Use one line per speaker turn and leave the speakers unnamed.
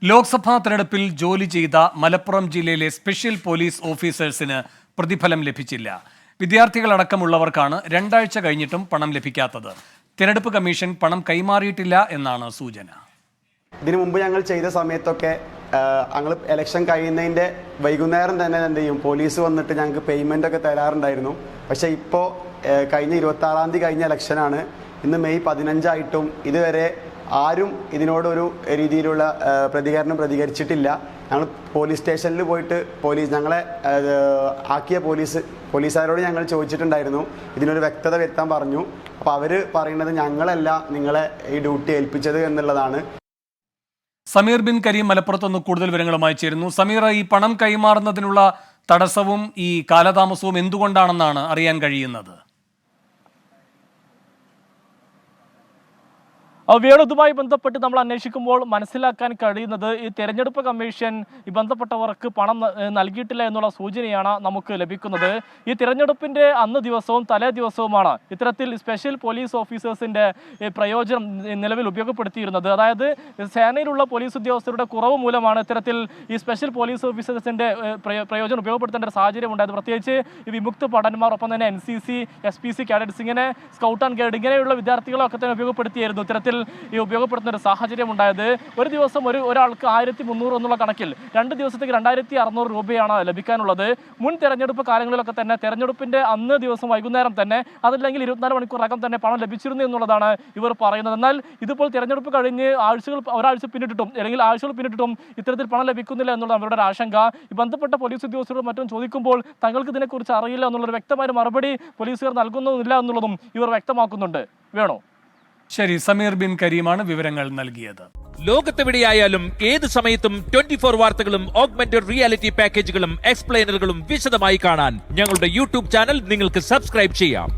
ലോക്സഭാ തെരഞ്ഞെടുപ്പിൽ ജോലി ചെയ്ത മലപ്പുറം ജില്ലയിലെ സ്പെഷ്യൽ പോലീസ് ഓഫീസേഴ്സിന് പ്രതിഫലം ലഭിച്ചില്ല. വിദ്യാർത്ഥികളടക്കമുള്ളവർക്കാണ് 2 ആഴ്ച കഴിഞ്ഞിട്ടും പണം ലഭിക്കാത്തത്. തെരഞ്ഞെടുപ്പ് കമ്മീഷൻ പണം കൈമാറിയിട്ടില്ല എന്നാണ് സൂചന.
ഇതിനു മുമ്പ് ഞങ്ങൾ ചെയ്ത സമയത്തൊക്കെ ഞങ്ങൾ ഇലക്ഷൻ കഴിയുന്നതിൻ്റെ വൈകുന്നേരം തന്നെ എന്ത് ചെയ്യും, പോലീസ് വന്നിട്ട് ഞങ്ങൾക്ക് പേയ്മെൻ്റ് ഒക്കെ തരാറുണ്ടായിരുന്നു. പക്ഷേ ഇപ്പോൾ കഴിഞ്ഞ 26-ാം തീയതി കഴിഞ്ഞ ഇലക്ഷനാണ്. ഇന്ന് മെയ് 15 ഇതുവരെ ആരും ഇതിനോടൊരു രീതിയിലുള്ള പ്രതികരിച്ചിട്ടില്ല. ഞങ്ങൾ പോലീസ് സ്റ്റേഷനിൽ പോയിട്ട് ഞങ്ങളെ ആക്കിയ പോലീസുകാരോട് ഞങ്ങൾ ചോദിച്ചിട്ടുണ്ടായിരുന്നു, ഇതിനൊരു വ്യക്തത വരുത്താൻ പറഞ്ഞു. അപ്പോൾ അവർ പറയുന്നത് ഞങ്ങളല്ല നിങ്ങളെ ഈ ഡ്യൂട്ടി ഏൽപ്പിച്ചത് എന്നുള്ളതാണ്.
സമീർ ബിൻ കരീം മലപ്പുറത്തുനിന്ന് കൂടുതൽ വിവരങ്ങളുമായി ചേരുന്നു. സമീർ, ഈ പണം കൈമാറുന്നതിനുള്ള തടസ്സവും ഈ കാലതാമസവും എന്തുകൊണ്ടാണെന്നാണ് അറിയാൻ കഴിയുന്നത്?
ഇതുമായി ബന്ധപ്പെട്ട് നമ്മൾ അന്വേഷിക്കുമ്പോൾ മനസ്സിലാക്കാൻ കഴിയുന്നത് ഈ തെരഞ്ഞെടുപ്പ് കമ്മീഷൻ ഈ ബന്ധപ്പെട്ടവർക്ക് പണം നൽകിയിട്ടില്ല എന്നുള്ള സൂചനയാണ് നമുക്ക് ലഭിക്കുന്നത്. ഈ തിരഞ്ഞെടുപ്പിന്റെ അന്ന് ദിവസവും തലേ ദിവസവുമാണ് ഇത്തരത്തിൽ സ്പെഷ്യൽ പോലീസ് ഓഫീസേഴ്സിന്റെ പ്രയോജനം നിലവിൽ ഉപയോഗപ്പെടുത്തിയിരുന്നത്. അതായത് സേനയിലുള്ള പോലീസ് ഉദ്യോഗസ്ഥരുടെ കുറവ് മൂലമാണ് ഇത്തരത്തിൽ ഈ സ്പെഷ്യൽ പോലീസ് ഓഫീസേഴ്സിന്റെ പ്രയോജനം ഉപയോഗപ്പെടുത്തേണ്ട ഒരു സാഹചര്യം ഉണ്ടായത്. പ്രത്യേകിച്ച് ഈ വിമുക്ത ഭടന്മാർ, ഒപ്പം തന്നെ NCC, SPC കാഡറ്റ്സ്, ഇങ്ങനെ സ്കൗട്ട് ആൻഡ് ഗൈഡ് ഇങ്ങനെയുള്ള വിദ്യാർത്ഥികളൊക്കെ തന്നെ ഉപയോഗപ്പെടുത്തിയായിരുന്നു ഇത്തരത്തിൽ ഈ ഉപയോഗപ്പെടുത്തുന്ന ഒരു സാഹചര്യം ഉണ്ടായത്. ഒരു ദിവസം ഒരാൾക്ക് 1300 എന്നുള്ള കണക്കിൽ 2 ദിവസത്തേക്ക് 2600 രൂപയാണ് ലഭിക്കാനുള്ളത്. മുൻ തെരഞ്ഞെടുപ്പ് കാലങ്ങളിലൊക്കെ തന്നെ തെരഞ്ഞെടുപ്പിന്റെ അന്ന് ദിവസം വൈകുന്നേരം തന്നെ, അതല്ലെങ്കിൽ 24 മണിക്കൂറകം തന്നെ പണം ലഭിച്ചിരുന്നു എന്നുള്ളതാണ് ഇവർ പറയുന്നത്. എന്നാൽ ഇതിപ്പോൾ തെരഞ്ഞെടുപ്പ് കഴിഞ്ഞ് ഒരാഴ്ച പിന്നിട്ടിട്ടും അല്ലെങ്കിൽ ആഴ്ചകൾ പിന്നിട്ടിട്ടും ഇത്തരത്തിൽ പണം ലഭിക്കുന്നില്ല എന്നുള്ളതാണ് അവരുടെ ഒരു ആശങ്ക. ഈ ബന്ധപ്പെട്ട പോലീസ് ഉദ്യോഗസ്ഥരോട് മറ്റും ചോദിക്കുമ്പോൾ തങ്ങൾക്ക് ഇതിനെക്കുറിച്ച് അറിയില്ല എന്നുള്ളൊരു വ്യക്തമായ മറുപടി പോലീസുകാർ നൽകുന്നില്ല എന്നുള്ളതും ഇവർ വ്യക്തമാക്കുന്നുണ്ട്. വേണോ?
ശരി, സമീർ ബിൻ കരീമാണ് വിവരങ്ങൾ നൽകിയത്.
ലോകത്തെവിടെയായാലും ഏത് സമയത്തും 24 വാർത്തകളും ഓഗ്മെന്റഡ് റിയാലിറ്റി പാക്കേജുകളും എക്സ്പ്ലെയിനറുകളും വിശദമായി കാണാൻ ഞങ്ങളുടെ YouTube ചാനൽ നിങ്ങൾക്ക് സബ്സ്ക്രൈബ് ചെയ്യാം.